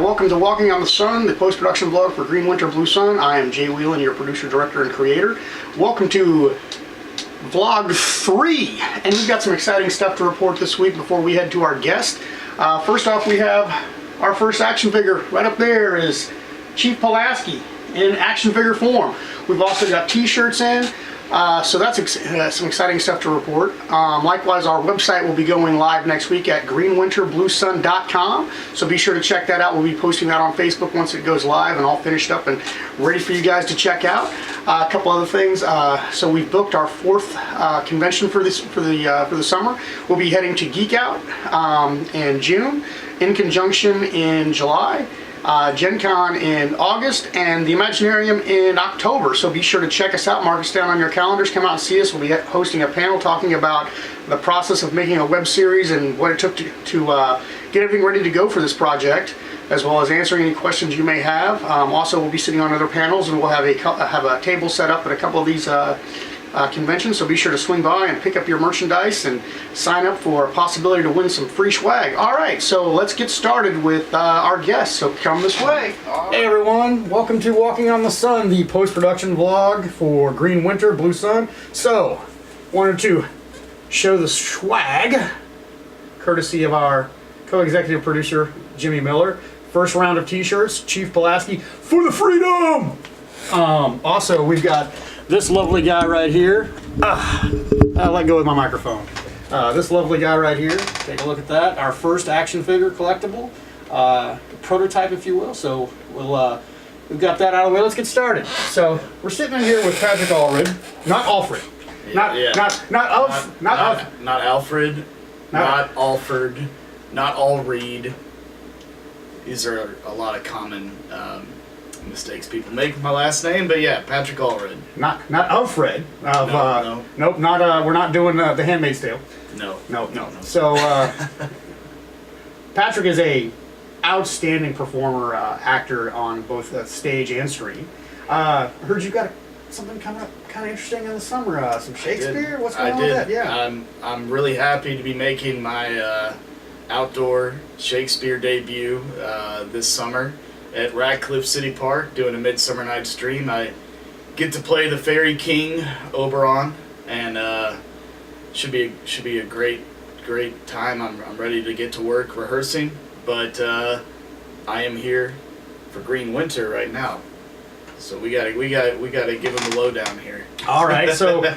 welcome to Walking on the Sun, the post-production vlog for Green Winter Blue Sun. I am Jay Whelan, your producer, director, and creator. Welcome to vlog 3, and we've got some exciting stuff to report this week before we head to our guest. First off, we have our first action figure. Right up there is Chief Pulaski in action figure form. We've also got t-shirts in. So that's some exciting stuff to report. Likewise, our website will be going live next week at greenwinterbluesun.com. So be sure to check that out. We'll be posting that on Facebook once it goes live and all finished up and ready for you guys to check out. A couple other things. So we've booked our 4th convention for the summer. We'll be heading to Geek Out in June, In Conjunction in July, Gen Con in August, and the Imaginarium in October. So be sure to check us out, mark us down on your calendars, come out and see us. We'll be hosting a panel talking about the process of making a web series and what it took to get everything ready to go for this project, as well as answering any questions you may have. Also, we'll be sitting on other panels, and we'll have a table set up at a couple of these conventions, so be sure to swing by and pick up your merchandise and sign up for a possibility to win some free swag. Alright, so let's get started with our guests, so come this way. Hey everyone, welcome to Walking on the Sun, the post-production vlog for Green Winter Blue Sun. So, wanted to show the swag, courtesy of our co-executive producer, Jimmy Miller. First round of t-shirts, Chief Pulaski, for the freedom! Also, we've got this lovely guy right here. I'll let go with my microphone. This lovely guy right here. Take a look at that. Our first action figure collectible, prototype, if you will. So we've got that out of the way. Let's get started. So we're sitting in here with Patrick Alred, not Alfred, not Alfred, not Alfred, not Alreed. These are a lot of common mistakes people make with my last name, but yeah, Patrick Alred. Not Alfred. No. Nope. Not. We're not doing The Handmaid's Tale. No. So Patrick is a outstanding performer, actor on both stage and screen. Heard you got something coming up kind of interesting in the summer. Some Shakespeare. What's going on with that? Yeah. I'm really happy to be making my outdoor Shakespeare debut this summer at Ratcliffe City Park, doing a Midsummer Night's Dream. I get to play the Fairy King Oberon, and should be a great time. I'm ready to get to work rehearsing, but I am here for Green Winter right now. So we gotta give them the lowdown here. All right. So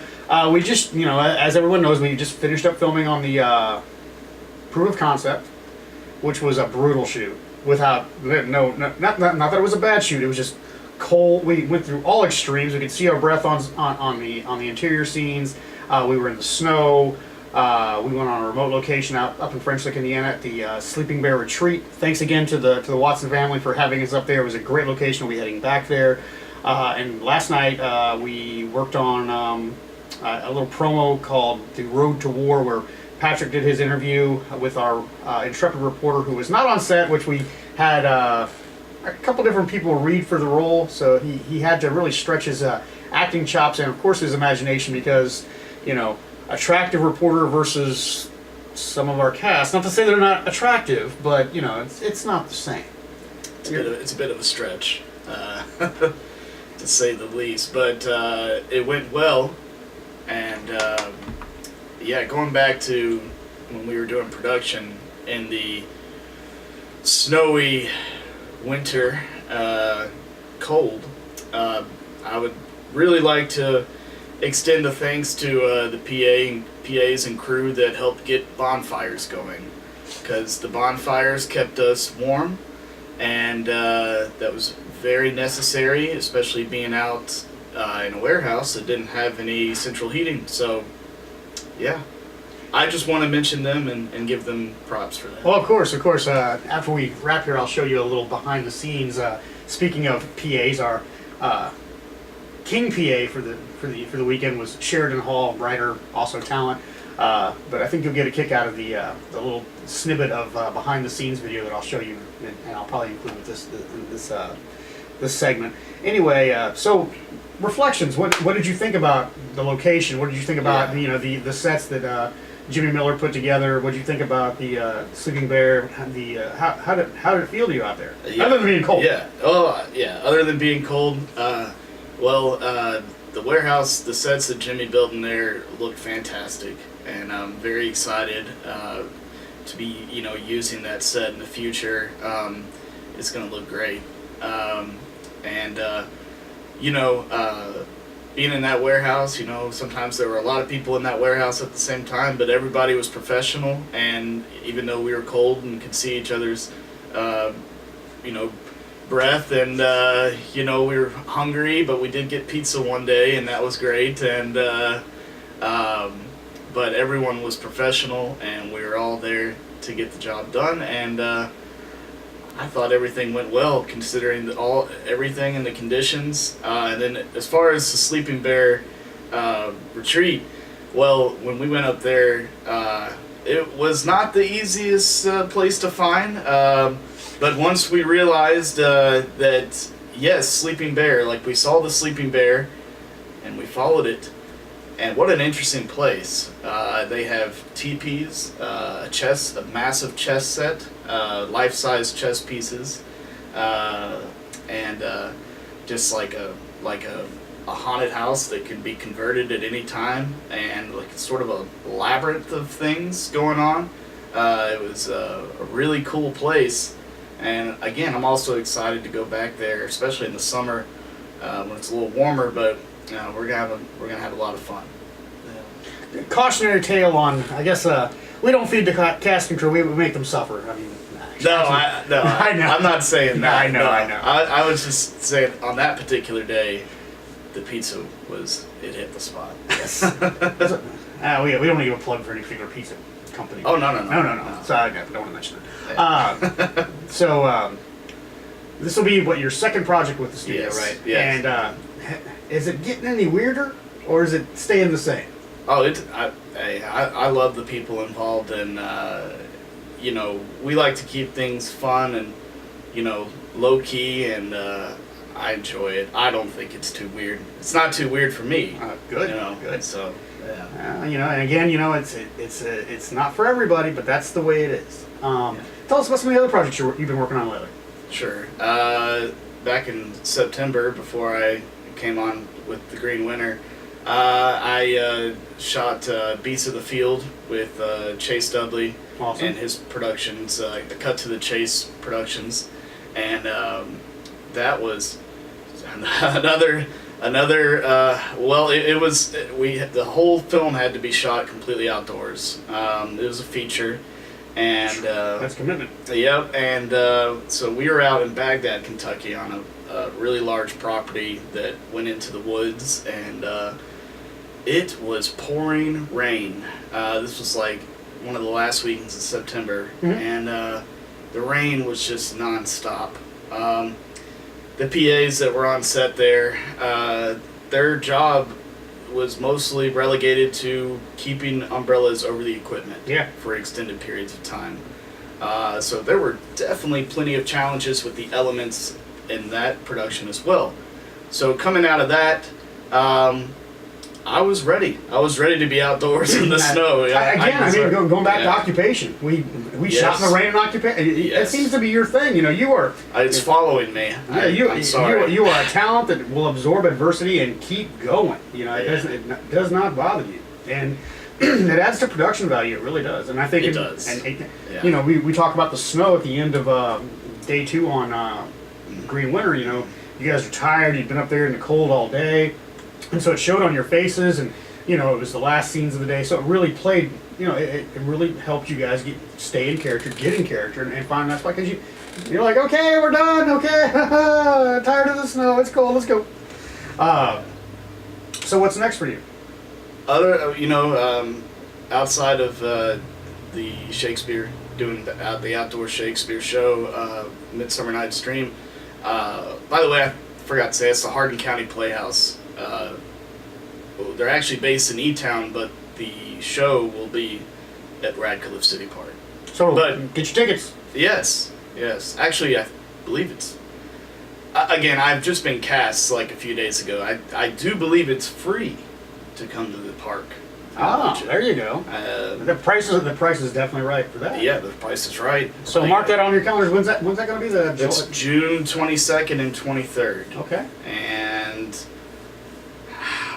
we just, as everyone knows, we just finished up filming on the proof of concept, which was a brutal shoot. Not that it was a bad shoot. It was just cold. We went through all extremes. We could see our breath on the interior scenes. We were in the snow. We went on a remote location up in French Lick, Indiana, at the Sleeping Bear Retreat. Thanks again to the Watson family for having us up there. It was a great location. We'll be heading back there. And last night we worked on a little promo called "The Road to War," where Patrick did his interview with our intrepid reporter who was not on set, which we had a couple different people read for the role, so he had to really stretch his acting chops and, of course, his imagination because, attractive reporter versus some of our cast. Not to say they're not attractive, but, it's not the same. It's a bit of a stretch, to say the least, but it went well, and yeah, going back to when we were doing production in the snowy winter, cold, I would really like to extend a thanks to the PAs and crew that helped get bonfires going, because the bonfires kept us warm, and that was very necessary, especially being out in a warehouse that didn't have any central heating. So yeah, I just want to mention them and give them props for that. Well, of course. After we wrap here, I'll show you a little behind the scenes. Speaking of PAs, our King PA for the weekend was Sheridan Hall, writer, also talent. But I think you'll get a kick out of the little snippet of behind the scenes video that I'll show you, and I'll probably include with this segment. Anyway, so reflections. What did you think about the location? What did you think about the sets that Jimmy Miller put together. What did you think about the Sleeping Bear? How did it feel to you out there? Yeah. Other than being cold. Yeah. Oh, yeah. Other than being cold, the warehouse, the sets that Jimmy built in there look fantastic, and I'm very excited to be, using that set in the future. It's going to look great, being in that warehouse, sometimes there were a lot of people in that warehouse at the same time, but everybody was professional, and even though we were cold and could see each other's, breath, and we were hungry, but we did get pizza one day, and that was great, and but everyone was professional, and we were all there to get the job done, and I thought everything went well considering everything and the conditions. And then as far as the Sleeping Bear retreat, well, when we went up there, it was not the easiest place to find. But once we realized that, yes, Sleeping Bear, like we saw the Sleeping Bear and we followed it, and what an interesting place. They have teepees, a massive chess set, life-size chess pieces, and just like a haunted house that can be converted at any time, and like sort of a labyrinth of things going on. It was a really cool place. And again, I'm also excited to go back there, especially in the summer when it's a little warmer. But we're gonna have a lot of fun. Yeah. Cautionary tale on, I guess, we don't feed the cast and crew. We make them suffer. I mean, I know. I'm not saying that. I know. I was just saying on that particular day, the pizza hit the spot. Yes. we don't want to give a plug for any particular pizza company. Oh, no. So I don't want to mention it. So this will be your second project with the studio, yes, right? Yes. And is it getting any weirder, or is it staying the same? Oh, I love the people involved, and we like to keep things fun and low key, and I enjoy it. I don't think it's too weird. It's not too weird for me. Good. Good. So. Yeah. And again, it's not for everybody, but that's the way it is. Tell us about some of the other projects you've been working on lately. Sure. Back in September, before I came on with the Green Winter, I shot Beasts of the Field with Chase Dudley. Awesome. And his productions, Cut to the Chase Productions, and that was another. The whole film had to be shot completely outdoors. It was a feature, and that's commitment. Yep, and so we were out in Baghdad, Kentucky, on a really large property that went into the woods, and it was pouring rain. This was like one of the last weekends in September, and the rain was just nonstop. The PAs that were on set there, their job was mostly relegated to keeping umbrellas over the equipment for extended periods of time. So there were definitely plenty of challenges with the elements in that production as well. So coming out of that, I was ready. I was ready to be outdoors in the snow. Going back to occupation, we shot in the rain in occupation. It seems to be your thing. You are. It's following me. I'm sorry. You are a talent that will absorb adversity and keep going. It does not bother you, and it adds to production value. It really does, and I think it does. And we talk about the snow at the end of day 2 on Green Winter. You guys are tired. You've been up there in the cold all day. And so it showed on your faces, and it was the last scenes of the day. So it really played, it really helped you guys stay in character, get in character, and find that spot, because you're like, okay, we're done, okay, tired of the snow, it's cold, let's go. So what's next for you? Outside of the Shakespeare, doing the outdoor Shakespeare show, Midsummer Night's Dream. By the way, I forgot to say, it's the Hardin County Playhouse. They're actually based in E-Town, but the show will be at Radcliffe City Park. So, get your tickets. Yes. Actually, I believe it's... Again, I've just been cast like a few days ago. I do believe it's free to come to the park. Ah, there you go. The price is definitely right for that. Yeah, the price is right. So mark that on your calendars. When's that going to be? It's June 22nd and 23rd. Okay. And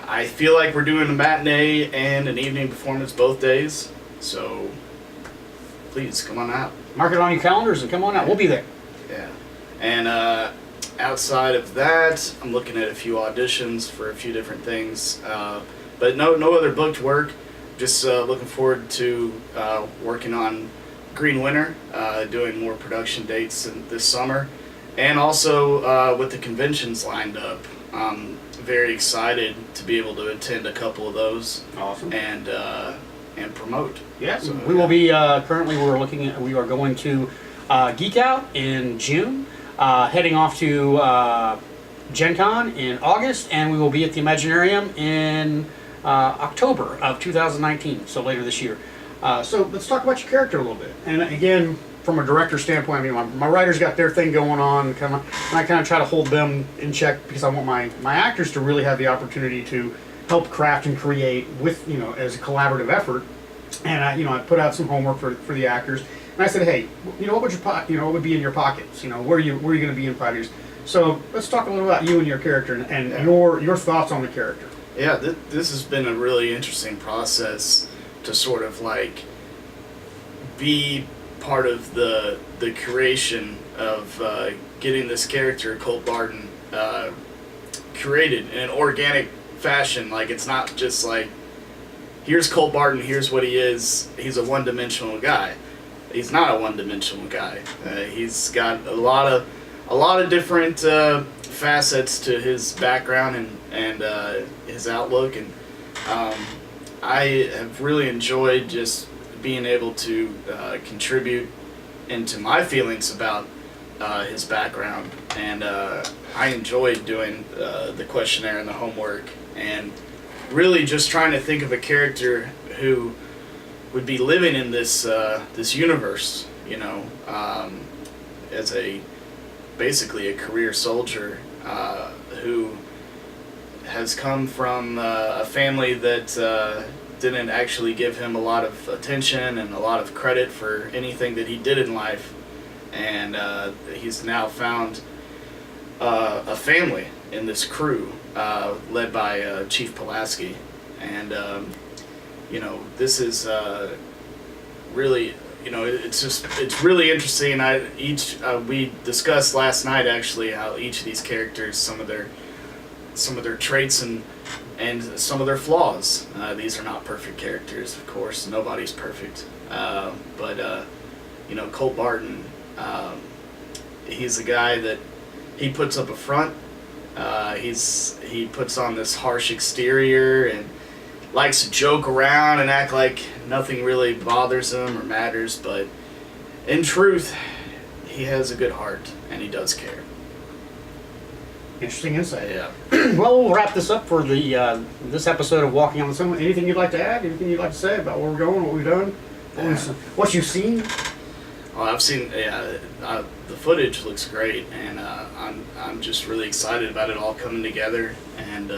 I feel like we're doing a matinee and an evening performance both days. So please come on out. Mark it on your calendars and come on out. We'll be there. Yeah. And outside of that, I'm looking at a few auditions for a few different things. But no other booked work. Just looking forward to working on Green Winter, doing more production dates this summer. And also with the conventions lined up. I'm very excited to be able to attend a couple of those. Awesome. And promote. Yeah, so we will be currently we are going to Geek Out in June, heading off to Gen Con in August, and we will be at the Imaginarium in October of 2019, so later this year. So let's talk about your character a little bit. And again, from a director standpoint, I mean, my writers got their thing going on, and I kind of try to hold them in check because I want my actors to really have the opportunity to help craft and create with, as a collaborative effort. And I put out some homework for the actors, and I said, hey, what would be in your pockets? Where are you going to be in 5 years? So let's talk a little about you and your character and your thoughts on the character. Yeah, this has been a really interesting process to sort of like be part of the creation of getting this character, Colt Barton, created in an organic fashion. Like, it's not just like, here's Colt Barton, here's what he is. He's a one-dimensional guy. He's not a one-dimensional guy. He's got a lot of different facets to his background and his outlook, and I have really enjoyed just being able to contribute into my feelings about his background, and I enjoyed doing the questionnaire and the homework, and really just trying to think of a character who would be living in this this universe, as basically a career soldier who has come from a family that didn't actually give him a lot of attention and a lot of credit for anything that he did in life, and he's now found a family in this crew led by Chief Pulaski, and this is really, it's really interesting. We discussed last night actually how each of these characters, some of their traits and some of their flaws. These are not perfect characters, of course. Nobody's perfect, but Colt Barton, he's a guy that he puts up a front. He puts on this harsh exterior and likes to joke around and act like nothing really bothers him or matters, but in truth, he has a good heart and he does care. Interesting insight. Yeah. Well, we'll wrap this up for the this episode of Walking on the Sun. Anything you'd like to add? Anything you'd like to say about where we're going, what we've done, what you've seen? Well, I've seen. The footage looks great, and I'm just really excited about it all coming together. And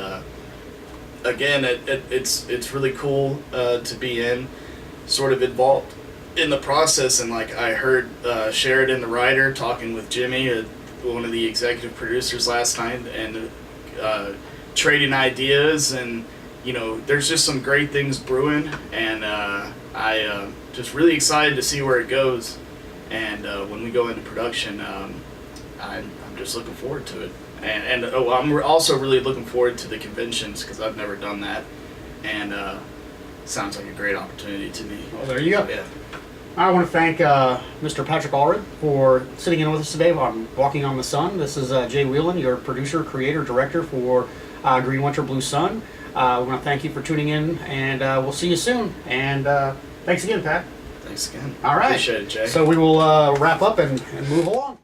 again, it's really cool to be sort of involved in the process. And like I heard Sheridan, the writer, talking with Jimmy, one of the executive producers last night, and trading ideas, and there's just some great things brewing, and I just really excited to see where it goes, and when we go into production, I'm just looking forward to it, and I'm also really looking forward to the conventions because I've never done that, and sounds like a great opportunity to me. Well, there you go. Yeah. I want to thank Mr. Patrick Alred for sitting in with us today on Walking on the Sun. This is Jay Whelan, your producer, creator, director for Green Winter Blue Sun. We want to thank you for tuning in, and we'll see you soon. And thanks again, Pat. Thanks again. All right. Appreciate it, Jay. So we will wrap up and move along.